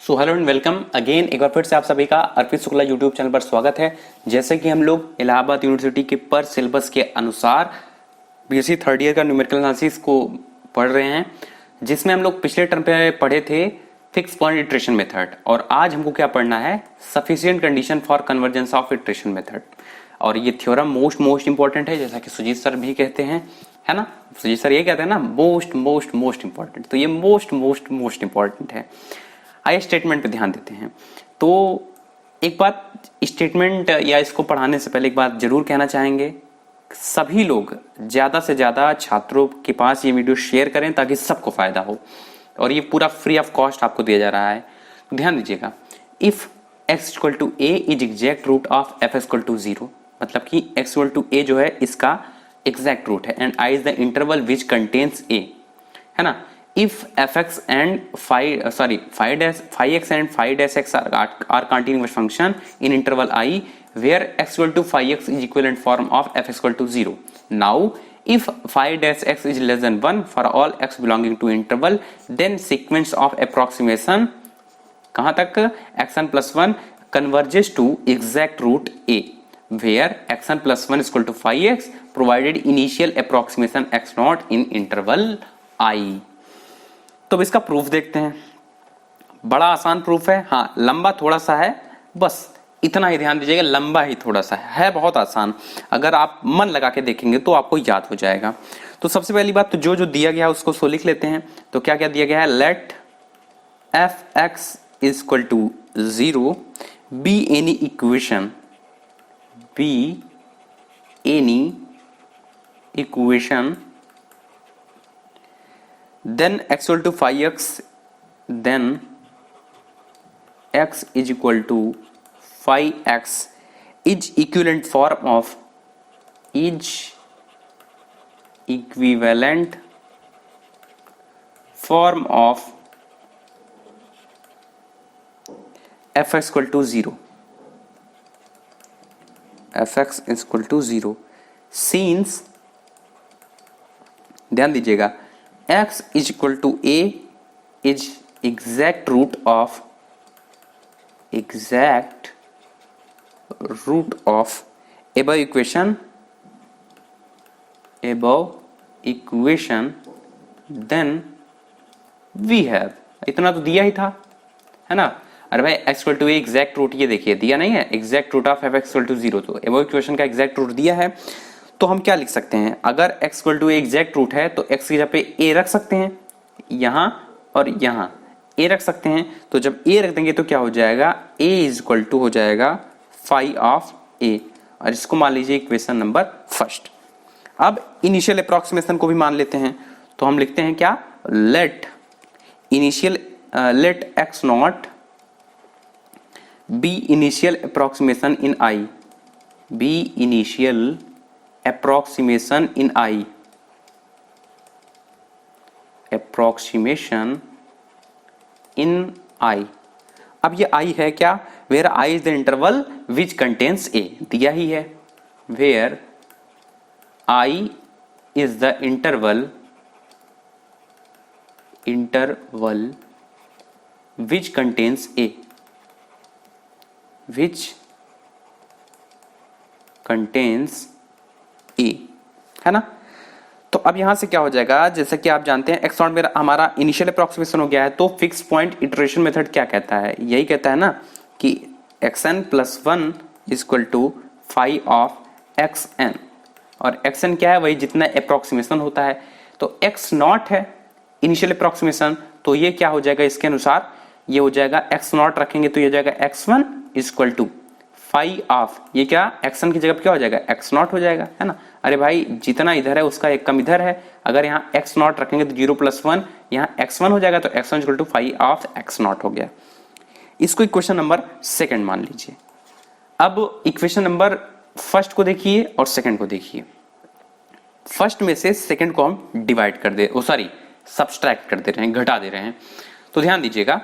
So hello and welcome again. एक बार फिर से आप सभी का अर्पित शुक्ला यूट्यूब चैनल पर स्वागत है। जैसे कि हम लोग इलाहाबाद यूनिवर्सिटी के पर सिलेबस के अनुसार बीएससी थर्ड ईयर का न्यूमेरिकल एनालिसिस को पढ़ रहे हैं, जिसमें हम लोग पिछले टर्म पे पढ़े थे फिक्स पॉइंट इटरेशन मेथड, और आज हमको क्या पढ़ना है, sufficient condition for convergence of iteration method. और ये थ्योरम मोस्ट इंपॉर्टेंट है, जैसा कि सुजीत सर भी कहते हैं, है ना। सुजीत सर ये कहते हैं ना, मोस्ट इंपॉर्टेंट, तो ये मोस्ट इंपॉर्टेंट है। आइए स्टेटमेंट पे ध्यान देते हैं। तो एक बात, स्टेटमेंट या इसको पढ़ाने से पहले एक बात जरूर कहना चाहेंगे, सभी लोग ज्यादा से ज्यादा छात्रों के पास ये वीडियो शेयर करें ताकि सबको फायदा हो, और ये पूरा फ्री ऑफ कॉस्ट आपको दिया जा रहा है। तो ध्यान दीजिएगा, if x equal to A is exact root of F equal to 0, मतलब कि x इक्वल टू ए जो है इसका एग्जैक्ट रूट है, and i is the interval which contains a, है ना। If fx and phi x and phi dash x are continuous function in interval I, where x equal to phi x is equivalent form of f equal to 0. Now, if phi dash x is less than 1 for all x belonging to interval, then sequence of approximation कहाँ तक, xn plus 1 converges to exact root a, where xn plus 1 is equal to phi x provided initial approximation x naught in interval I. तो अब इसका proof देखते हैं। बड़ा आसान proof है, हाँ लंबा थोड़ा सा है, बस इतना ही ध्यान दीजिएगा, लंबा ही थोड़ा सा है बहुत आसान। अगर आप मन लगा के देखेंगे तो आपको याद हो जाएगा। तो सबसे पहली बात, तो जो दिया गया है उसको सो लिख लेते हैं। तो क्या क्या दिया गया है, let F X is equal to 0 be any equation then x equal to phi x, then x is equal to phi x is equivalent form of fx equal to 0, fx is equal to 0 since, ध्यान दीजिएगा, x is equal to a is exact root of above equation, then we have, इतना तो दिया ही था, है ना। अरे भाई x equal to exact root, ये देखिए दिया नहीं है, exact root of f equal to 0, तो एबव इक्वेशन का एग्जैक्ट रूट दिया है। तो हम क्या लिख सकते हैं, अगर x equal to exact root है तो x की जगह पे a रख सकते हैं, यहां और यहां a रख सकते हैं। तो जब a रख देंगे तो क्या हो जाएगा, a इज इक्वल टू हो जाएगा फाई ऑफ a, और इसको मान लीजिए इक्वेशन नंबर फर्स्ट। अब इनिशियल अप्रोक्सीमेशन को भी मान लेते हैं, तो हम लिखते हैं क्या, let x naught be initial approximation in i, be initial approximation in I, अब ये I है क्या, where I is the interval which contains A, दिया ही है, where I is the interval which contains A, ए, है ना। तो अब यहां से क्या हो जाएगा, जैसा कि आप जानते हैं x नॉट मेरा हमारा इनिशियल अप्रोक्सीमेशन हो गया है, तो फिक्स पॉइंट इटरेशन मेथड क्या कहता है, यही कहता है ना कि xn plus 1 equal to phi of xn, और xn क्या है, वही जितना अप्रोक्सीमेशन होता है। तो x नॉट है इनिशियल अप्रोक्सीमेशन, तो ये क्या हो जाएगा, इसके अनुसार ये हो जाएगा, x नॉट रखेंगे तो ये हो जाएगा x1 equal to phi of, ये क्या एक्सन की जगह क्या हो जाएगा, x नॉट हो जाएगा, है ना। अरे भाई जितना इधर है उसका एक कम इधर है, अगर यहाँ x नॉट रखेंगे तो 0 प्लस 1 यहाँ x1 हो जाएगा, तो x1 equal to phi of x naught हो गया। इसको इक्वेशन नंबर सेकंड मान लीजिए। अब इक्वेशन नंबर फर्स्ट को देखिए और सेकंड को देखिए। फर्स्ट में से सेकंड को हम डिवाइड कर दे, सब्सट्रैक्ट कर दे रहे हैं, घटा दे रहे हैं। तो ध्यान दीजिएगा,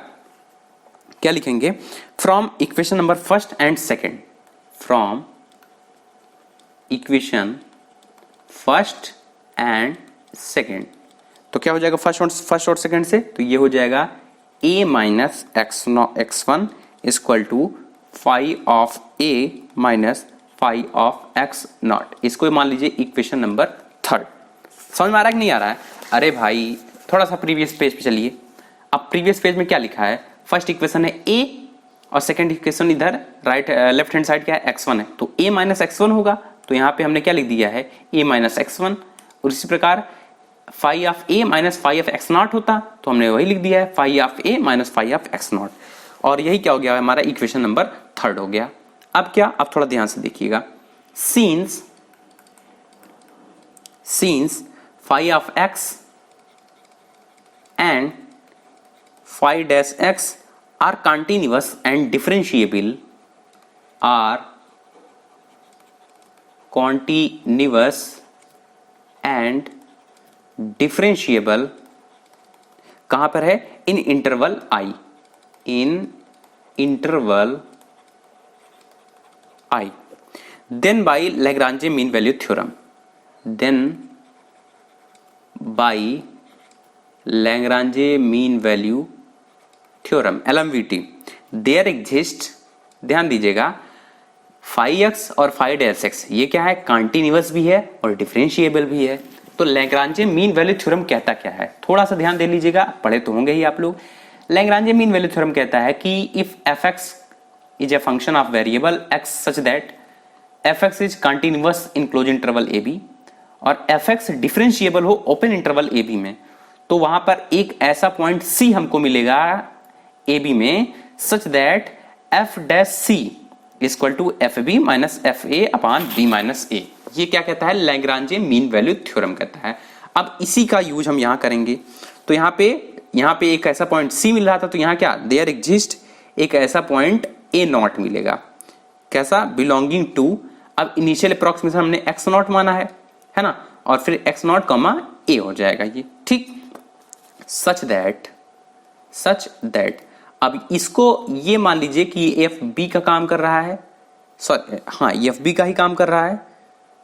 क्या लिखेंगे, from equation number first and second, from equation first and second, तो क्या हो जाएगा फर्स्ट और सेकंड से, तो ये हो जाएगा a minus x1 equal to five of a minus five of x naught. इसको मान लीजिए इक्वेशन नंबर थर्ड। समझ में आ रहा है कि नहीं आ रहा है? अरे भाई थोड़ा सा प्रीवियस पेज पे चलिए। अब प्रीवियस पेज में क्या लिखा है? फर्स्ट इक्वेशन है a और सेकंड इक्वेशन इधर राइट लेफ्ट हैंड साइड क्या है? x1 है, तो a माइनस x1 होगा। तो यहाँ पे हमने क्या लिख दिया है? a minus x1। और इसी प्रकार five of a minus five of x not होता तो हमने वही लिख दिया है five of a minus five of x not. और यही क्या हो गया? हमारा इक्वेशन नंबर थर्ड हो गया। अब क्या? अब थोड़ा ध्यान से देखिएगा। since phi of x and phi dash x are continuous and differentiable कहां पर है? इन interval I then by Lagrange mean value theorem LMVT there exist, ध्यान दीजिएगा, फाइव एक्स और फाइव डैश एक्स ये क्या है? कॉन्टिन्यूअस भी है और डिफरेंशिएबल भी है। तो लैग्रांजे मीन वैल्यू थ्योरम कहता क्या है? थोड़ा सा ध्यान दे लीजिएगा, पढ़े तो होंगे ही आप लोग। लैग्रांजे मीन वैल्यू थ्योरम कहता है कि if F X is a function of variable X such that F X is continuous in closed interval A B और एफ एक्स डिफरेंशिएबल हो ओपन इंटरवल ए बी में, तो वहां पर एक ऐसा पॉइंट सी हमको मिलेगा ए बी में such that f dash c equal to f b minus f a upon b minus a. ये क्या कहता है? लैग्रांजे मीन वैल्यू थ्योरम कहता है। अब इसी का यूज हम यहां करेंगे। तो यहाँ पे एक ऐसा पॉइंट सी मिल रहा था, तो यहाँ क्या? देयर एग्जिस्ट एक ऐसा पॉइंट ए नॉट मिलेगा। कैसा? बिलोंगिंग टू, अब इनिशियल अप्रोक्सीमेशन हमने एक्स नॉट माना है ना, और फिर एक्स नॉट कॉमा ए हो जाएगा ये, ठीक। सच दैट अब इसको ये मान लीजिए कि एफ बी का काम कर रहा है, सॉरी हाँ ये एफ बी का ही काम कर रहा है,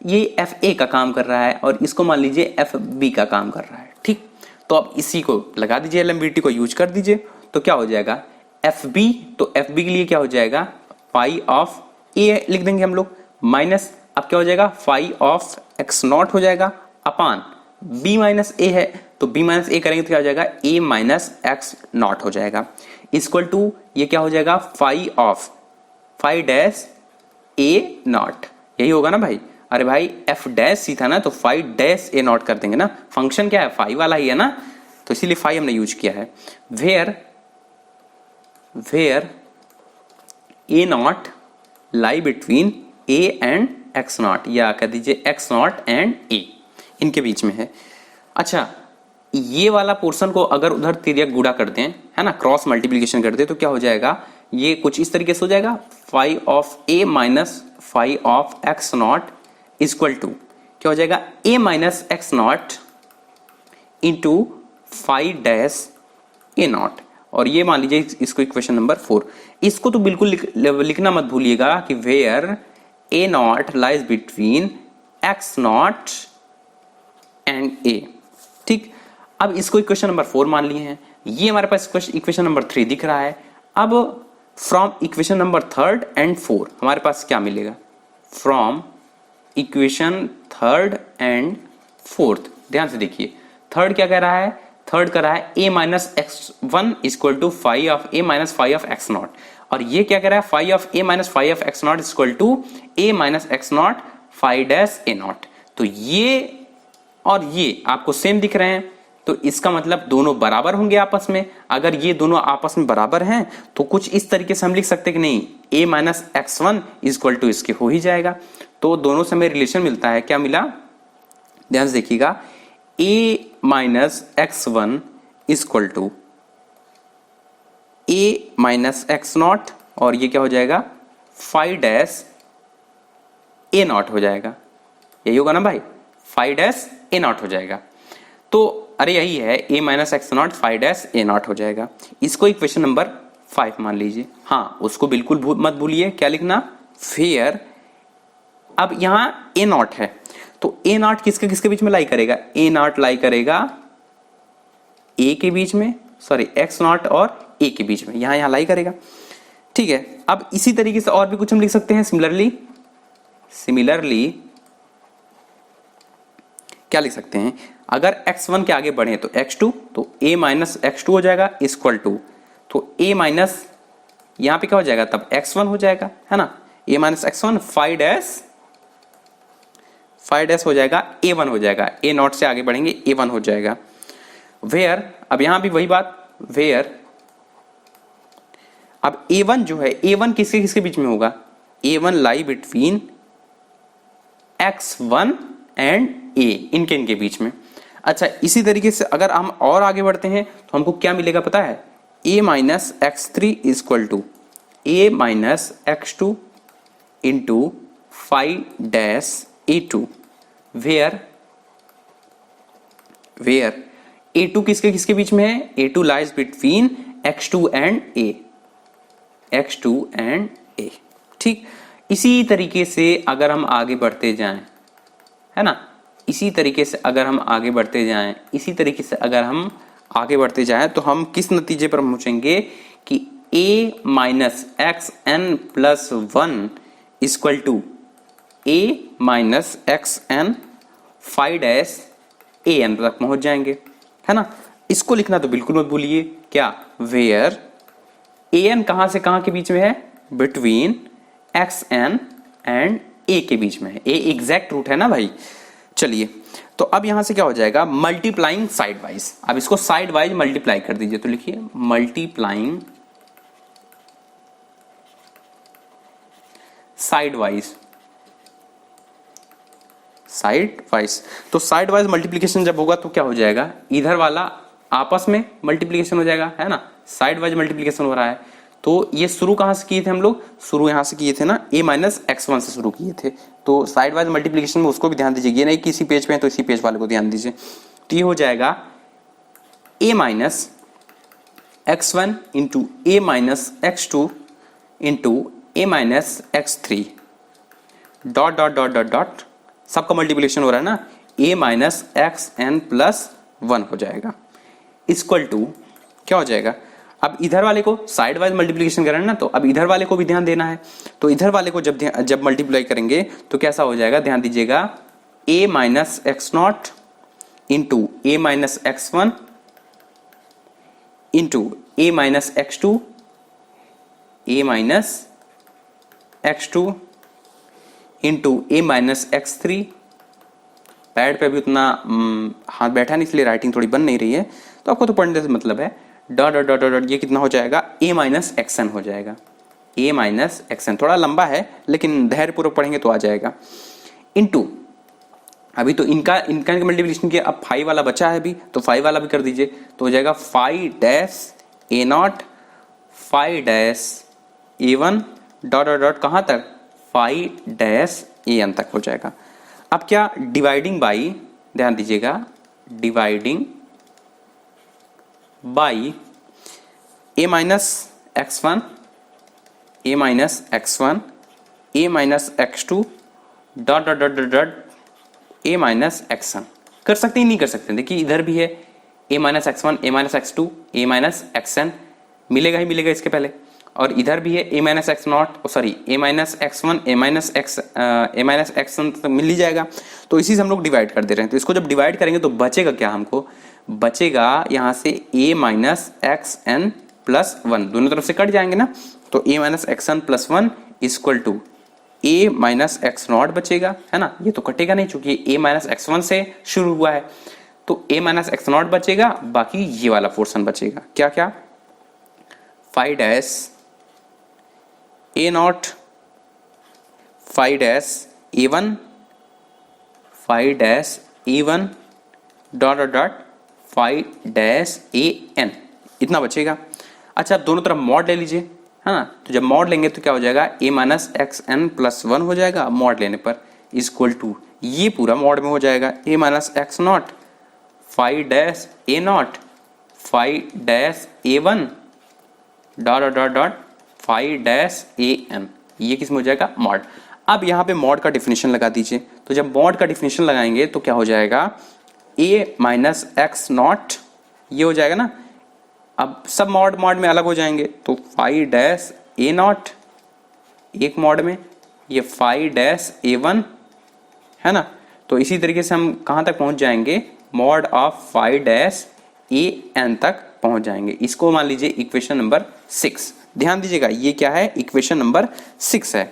ये एफ ए का काम कर रहा है, और इसको मान लीजिए एफ बी का काम कर रहा है, ठीक। तो अब इसी को लगा दीजिए, एलएमवीटी को यूज कर दीजिए, तो क्या हो जाएगा? एफ बी, तो एफ बी के लिए क्या हो जाएगा? फाइव ऑफ ए लिख देंगे हम लोग, माइनस अब क्या हो जाएगा? फाइव ऑफ एक्स नॉट हो जाएगा अपान बी माइनस ए है, तो बी माइनस ए करेंगे तो क्या हो जाएगा? ए माइनस एक्स नॉट हो जाएगा इक्वल टू ये क्या हो जाएगा? Five of five dash A not, यही होगा ना भाई? अरे भाई एफ डैश सी था ना, तो फाइव डैश ए नॉट कर देंगे ना, फंक्शन क्या है? फाइव वाला ही है ना, तो इसीलिए फाइव हमने यूज किया है। Where A naught lie between A and X naught, या कह दीजिए एक्स नॉट एंड ए, इनके बीच में है। अच्छा, ये वाला पोर्शन को अगर उधर तिर्यक गुणा कर दें, है ना, क्रॉस मल्टीप्लीकेशन कर दे, तो क्या हो जाएगा? ये कुछ इस तरीके से हो जाएगा, five of a minus five of x not equal to क्या हो जाएगा? A minus x not into five dash A not, और ये मान लीजिए इसको इक्वेशन नंबर 4। इसको तो बिल्कुल लिखना मत भूलिएगा कि where A not lies between x not and a, ठीक। अब इसको इक्वेशन नंबर 4 मान लिए हैं, ये हमारे पास इक्वेशन नंबर 3 दिख रहा है। अब फ्रॉम इक्वेशन नंबर 3 एंड 4 हमारे पास क्या मिलेगा? फ्रॉम इक्वेशन 3 एंड 4, ध्यान से देखिए, थर्ड क्या कह रहा है? थर्ड कर रहा है a minus x one equal to five of a minus five of x not, और ये क्या कह रहा है? Five of a minus five of x not equal to a minus x not five dash A not. तो ये और ये आपको सेम दिख रहे हैं, तो इसका मतलब दोनों बराबर होंगे आपस में। अगर ये दोनों आपस में बराबर हैं तो कुछ इस तरीके से हम लिख सकते हैं कि नहीं, a minus x one equal to इसके हो ही जाएगा। तो दोनों से हमें रिलेशन मिलता है, क्या मिला? ध्यान से देखिएगा, a minus x one equal to a minus x not, और ये क्या हो जाएगा? फाइव डैश ए नॉट हो जाएगा, यही होगा ना भाई? फाइव डैश ए नॉट हो जाएगा। तो अरे यही है, a minus x not five dash A not हो जाएगा। इसको इक्वेशन नंबर 5 मान लीजिए। हाँ, उसको बिल्कुल मत भूलिए, क्या लिखना? फेयर। अब यहां ए नॉट है, तो ए नॉट किसके किसके बीच में लाई करेगा? ए नॉट लाई करेगा ए के बीच में, सॉरी एक्स नॉट और ए के बीच में, यहाँ लाई करेगा। ठीक है, अब इसी तरीके से और भी कुछ हम लिख सकते हैं। सिमिलरली क्या लिख सकते हैं, अगर x1 के आगे बढ़े तो x2, तो a माइनस x2 हो जाएगा इक्वल टू, तो a माइनस यहां पे क्या हो जाएगा तब x1 हो जाएगा, है ना, a minus x1 five dash हो जाएगा a1 हो जाएगा, a नॉट से आगे बढ़ेंगे a1 हो जाएगा। वेयर, अब यहां भी वही बात, वेयर अब a1 जो है, a1 किसके किसके बीच में होगा, a1 lie between x1 and a, इनके बीच में। अच्छा, इसी तरीके से अगर हम और आगे बढ़ते हैं तो हमको क्या मिलेगा पता है, a minus x3 equal to a minus x2 into five dash a2, वेयर a2 किसके किसके बीच में है, a2 lies between x2 and a। ठीक, इसी तरीके से अगर हम आगे बढ़ते जाएं, है ना, इसी तरीके से अगर हम आगे बढ़ते जाएं तो हम किस नतीजे पर पहुंचेंगे कि a minus X N plus one equal to a minus X N five dash a n तक पहुंच जाएंगे, है ना। इसको लिखना तो बिल्कुल मत भूलिए, क्या, वेयर a n कहां से कहां के बीच में है, between X N and a के बीच में है, a एग्जैक्ट रूट है ना भाई। चलिए, तो अब यहां से क्या हो जाएगा, मल्टीप्लाइंग साइड वाइज, अब इसको साइड वाइज मल्टीप्लाई कर दीजिए, तो लिखिए मल्टीप्लाइंग साइड वाइज, तो साइड वाइज मल्टीप्लीकेशन जब होगा तो क्या हो जाएगा, इधर वाला आपस में मल्टीप्लीकेशन हो जाएगा, है ना, साइड वाइज मल्टीप्लीकेशन हो रहा है। तो ये शुरू कहां से किए थे हम लोग, शुरू यहां से किए थे ना, a माइनस x1 से शुरू किए थे, तो साइड वाइज मल्टीप्लीकेशन में उसको भी ध्यान दीजिए, ये नहीं कि इसी पेज पे है तो इसी पेज वाले को ध्यान दीजिए। तो ये हो जाएगा a minus x1 into a minus x2 into a minus x3 dot dot dot dot dot, सबका मल्टीप्लीकेशन हो रहा है ना, a minus X N plus one हो जाएगा, इक्वल टू क्या हो जाएगा, अब इधर वाले को साइड वाइज मल्टीप्लीकेशन करें ना, तो अब इधर वाले को भी ध्यान देना है, तो इधर वाले को जब मल्टीप्लाई करेंगे तो कैसा हो जाएगा, ध्यान दीजिएगा, a minus x not into a minus x1 into a minus x2, a minus x2 into a minus x3, pad पे अभी उतना हाथ बैठा नहीं इसलिए राइटिंग थोड़ी बन नहीं रही है, तो आपको तो पढ़ने से मतलब है, डॉट डॉट डॉट डॉट, ये कितना हो जाएगा, a माइनस एक्सन हो जाएगा, a माइनस एक्सन, थोड़ा लंबा है लेकिन धैर्यपूर्वक पढ़ेंगे तो आ जाएगा, इंटू अभी तो इनका मल्टीप्लिकेशन किया, अब फाइव वाला बचा है अभी, तो फाइव वाला भी कर दीजिए, तो हो जाएगा five dash a not five dash a1 dot dot dot कहाँ तक, फाइव डैश an तक हो जाएगा। अब क्या, डिवाइडिंग बाई, ध्यान दीजिएगा, dividing by a minus x1, a minus x1, a minus x2 dot dot dot dot dot a minus x1, कर सकते ही नहीं कर सकते, देखिए इधर भी है a minus x1, a minus x2, a minus xn, मिलेगा ही मिलेगा इसके पहले, और इधर भी है a minus x not, sorry a minus x1, a minus xn तो मिल ही जाएगा, तो इसी से हम लोग डिवाइड कर दे रहे हैं, तो इसको जब डिवाइड करेंगे तो बचेगा क्या, हमको बचेगा यहाँ से a minus X N plus one, दोनों तरफ से कट जाएंगे ना, तो a minus X N plus one equal to a minus x naught बचेगा, है ना, ये तो कटेगा नहीं चूंकि a माइनस एक्स वन से शुरू हुआ है, तो a माइनस एक्स नॉट बचेगा, बाकी ये वाला पोर्शन बचेगा, क्या क्या, five dash a not, five dash a1, five dash a1 dot dot dot five dash an, इतना बचेगा। अच्छा, अब दोनों तरफ मॉड ले लीजिए, है ना, तो जब मॉड लेंगे तो क्या हो जाएगा, a minus X N plus one हो जाएगा, मॉड लेने पर इक्वल टू ये पूरा मॉड में हो जाएगा, a minus x not five dash a not five dash a1 dot dot dot dot five dash an, ये किस में हो जाएगा, मॉड। अब यहाँ पे मॉड का डिफिनेशन लगा दीजिए, तो जब मॉड का डिफिनेशन लगाएंगे तो क्या हो जाएगा, a माइनस एक्स नॉट, ये हो जाएगा ना, अब सब मॉड में अलग हो जाएंगे, तो फाई डैश ए नॉट एक मॉड में, ये फाई डैश ए वन, है ना। तो इसी तरीके से हम कहां तक पहुंच जाएंगे, mod of phi dash A N तक पहुंच जाएंगे। इसको मान लीजिए इक्वेशन नंबर 6। ध्यान दीजिएगा ये क्या है, इक्वेशन नंबर 6 है।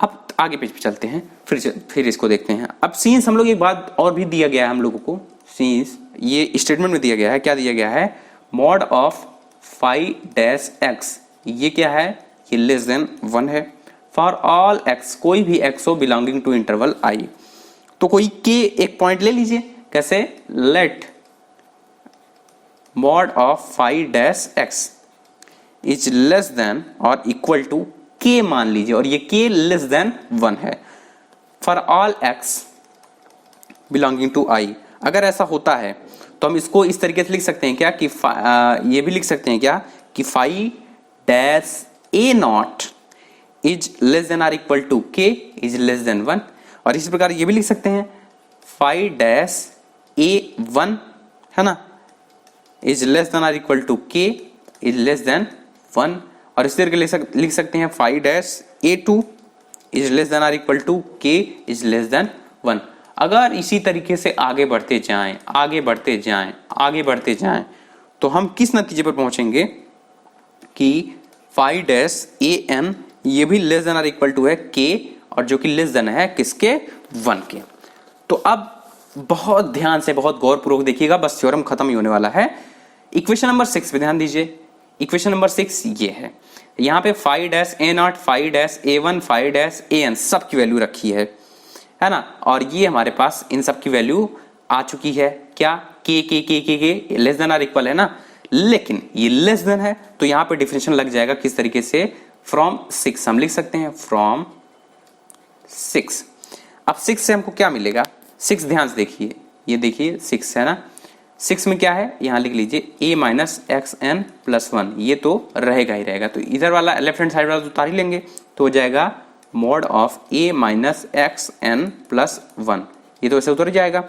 अब आगे पेज पे चलते हैं, फिर इसको देखते हैं। अब सीन्स हम लोग एक बात और भी दिया गया है हम लोगों को, सीन्स ये स्टेटमेंट में दिया गया है, क्या दिया गया है, mod of phi dash X, ये क्या है, ये लेस देन 1 है। फॉर ऑल एक्स, कोई भी एक्स हो बिलोंगिंग टू इंटरवल आई, तो कोई के एक पॉइंट ले लीजिए, कैसे, let mod of phi dash X is less than और इक्वल टू के मान लीजिए, और ये के लेस देन 1 है। For all x belonging to I, अगर ऐसा होता है तो हम इसको इस तरीके से लिख सकते हैं क्या कि ये भी लिख सकते हैं क्या कि phi dash A naught is less than or equal to K is less than 1, और इसी प्रकार ये भी लिख सकते हैं फाई डैश ए वन, है ना, is less than or equal to K is less than 1, और इसी तरीके लिख सकते हैं phi dash A two is less than or equal to K is less than 1। अगर इसी तरीके से आगे बढ़ते जाएं आगे बढ़ते जाएं आगे बढ़ते जाएं तो हम किस नतीजे पर पहुंचेंगे कि फाई डैश ए एन ये भी less than or equal to है के, और जो कि लेस देन है किसके, 1 के। तो अब बहुत ध्यान से बहुत गौरपूर्वक देखिएगा, बस थ्योरम खत्म ही होने वाला है। इक्वेशन नंबर 6 पे ध्यान दीजिए, इक्वेशन नंबर 6 ये है, यहाँ पे phi dash A naught, phi dash A one, phi dash A N सब की वैल्यू रखी है ना, और ये हमारे पास इन सब की वैल्यू आ चुकी है, क्या, के लेस देन आर इक्वल है ना, लेकिन ये लेस देन है तो यहाँ पे डिफिनेशन लग जाएगा किस तरीके से, फ्रॉम 6 हम लिख सकते हैं, फ्रॉम 6। अब 6 से हमको क्या मिलेगा, 6 ध्यान से देखिए, ये देखिए 6 है ना, 6 में क्या है, यहां लिख लीजिए a minus X N plus 1, ये तो रहेगा ही रहेगा, तो इधर वाला लेफ्ट हैंड साइड वाला तो उतार ही लेंगे, तो हो जाएगा mod of a minus X N plus 1, ये तो ऐसे उतर जाएगा।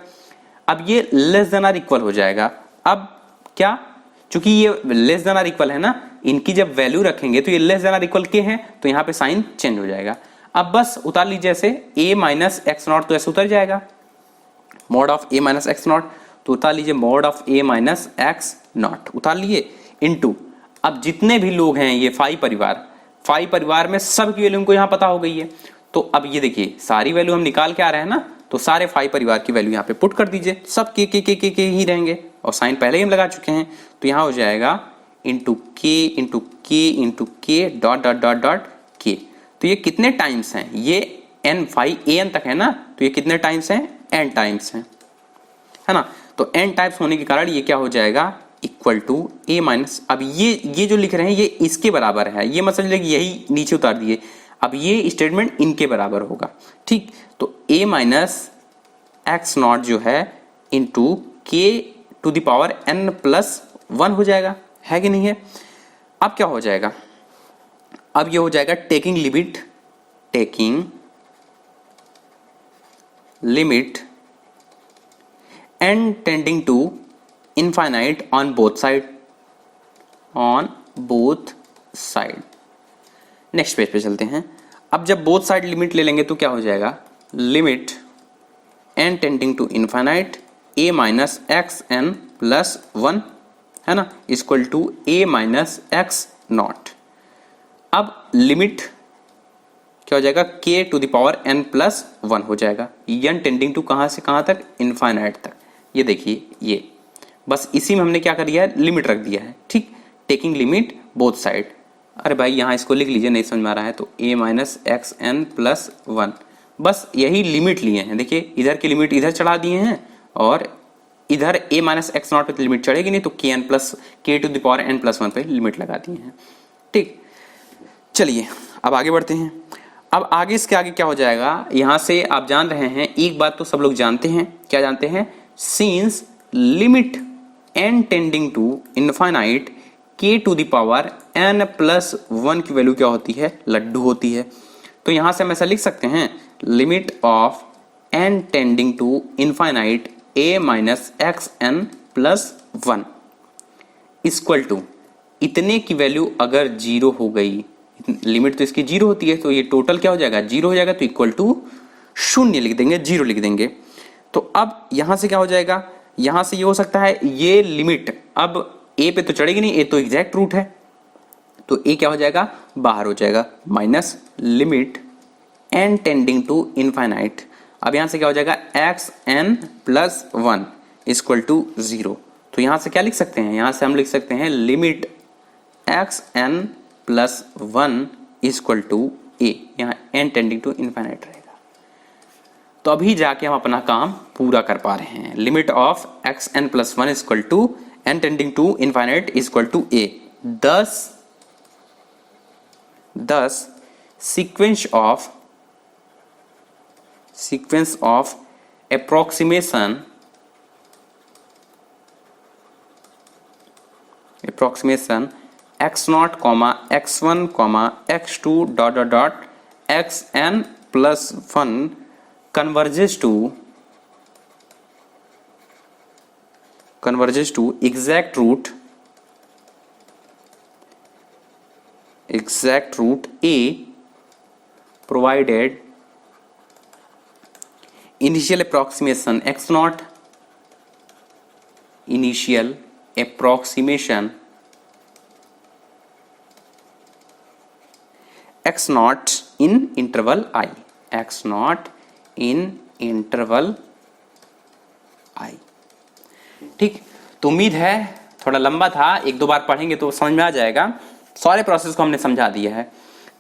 अब ये लेस देन आर इक्वल हो जाएगा, अब क्या, चूंकि ये लेस देन आर इक्वल है ना, इनकी जब वैल्यू रखेंगे तो ये लेस देन आर इक्वल के है, तो यहाँ पे साइन चेंज हो जाएगा। अब बस उतार लीजिए ऐसे, a माइनस एक्स नॉट तो ऐसे उतर जाएगा, mod of a minus x not, तो उतार लीजिए mod of a minus x not, उतार लिए इनटू, अब जितने भी लोग हैं ये फाई परिवार में सब की वैल्यू हमको यहाँ पता हो गई है, तो अब ये देखिए सारी वैल्यू हम निकाल के आ रहे हैं ना, तो सारे फाई परिवार की वैल्यू यहाँ पे पुट कर दीजिए, सब के ही रहेंगे, और साइन पहले ही हम लगा चुके हैं, तो यहाँ हो जाएगा इंटू के डॉट डॉट डॉट डॉट के। तो ये कितने टाइम्स हैं, ये एन फाई ए एन तक है ना, तो ये कितने टाइम्स हैं, एन टाइम्स हैं, है ना। तो एन टाइप्स होने के कारण ये क्या हो जाएगा, इक्वल टू ए माइनस, अब ये जो लिख रहे हैं ये इसके बराबर है, ये मतलब यही नीचे उतार दिए, अब ये स्टेटमेंट इनके बराबर होगा, ठीक। तो a माइनस एक्स नॉट जो है into K to the power n plus 1 हो जाएगा, है कि नहीं है। अब क्या हो जाएगा, अब ये हो जाएगा taking limit n tending to infinite on both side. Next page पे चलते हैं। अब जब बोथ साइड लिमिट ले लेंगे तो क्या हो जाएगा, limit n tending to infinite a minus X N plus 1, है ना, equal to a minus x naught. अब लिमिट क्या हो जाएगा, k to the power n plus 1 हो जाएगा, n टेंडिंग टू कहां से कहां तक, इनफाइनाइट तक। ये देखिए, ये बस इसी में हमने क्या कर दिया है, लिमिट रख दिया है, ठीक, टेकिंग लिमिट बोथ साइड। अरे भाई यहाँ इसको लिख लीजिए, नहीं समझ में आ रहा है तो a minus X N plus 1, बस यही लिमिट लिए हैं, देखिए इधर की लिमिट इधर चढ़ा दिए हैं, और इधर a माइनस एक्स नॉट पे लिमिट चढ़ेगी नहीं, तो K N plus K to the power n plus 1 पे लिमिट लगा दिए हैं, ठीक। चलिए अब आगे बढ़ते हैं। अब आगे इसके आगे क्या हो जाएगा, यहाँ से आप जान रहे हैं, एक बात तो सब लोग जानते हैं, क्या जानते हैं, since limit n tending to infinite k to the power n plus 1 की वैल्यू क्या होती है, लड्डू होती है। तो यहां से हम ऐसा लिख सकते हैं, limit of n tending to infinite a minus X N plus 1 equal to इतने की वैल्यू अगर जीरो हो गई, लिमिट तो इसकी जीरो होती है, तो ये टोटल क्या हो जाएगा, जीरो हो जाएगा, तो इक्वल टू शून्य लिख देंगे, जीरो लिख देंगे। तो अब यहां से क्या हो जाएगा, यहां से ये हो सकता है ये लिमिट अब ए पे तो चढ़ेगी नहीं, ए तो एग्जैक्ट रूट है, तो ए क्या हो जाएगा, बाहर हो जाएगा, minus limit N tending to infinite. अब यहां से क्या हो जाएगा, X N plus one equal to zero. तो यहां से क्या लिख सकते हैं, यहां से हम लिख सकते हैं limit x N plus one equal to a, यहां एन टेंडिंग टू इनफाइनाइट रहेगा। तो अभी जाके हम अपना काम पूरा कर पा रहे हैं। Limit of x N plus one equal to n tending to infinite equal to a. thus sequence of approximation x naught comma x1 comma x2 dot dot dot xn plus 1 converges to exact root A provided initial approximation x naught in interval I, ठीक। तो उम्मीद है थोड़ा लंबा था, एक दो बार पढ़ेंगे तो समझ में आ जाएगा। सारे प्रोसेस को हमने समझा दिया है,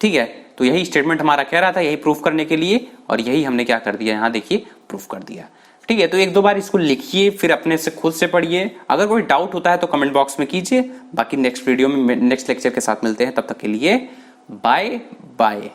ठीक है। तो यही स्टेटमेंट हमारा कह रहा था, यही प्रूफ करने के लिए, और यही हमने क्या कर दिया, यहाँ देखिए प्रूफ कर दिया, ठीक है। तो एक दो बार इसको लिखिए, फिर अपने से खुद से पढ़िए। अगर कोई डाउट होता है तो कमेंट बॉक्स में कीजिए। बाकी नेक्स्ट वीडियो में नेक्स्ट लेक्चर के साथ मिलते हैं, तब तक के लिए बाय बाय।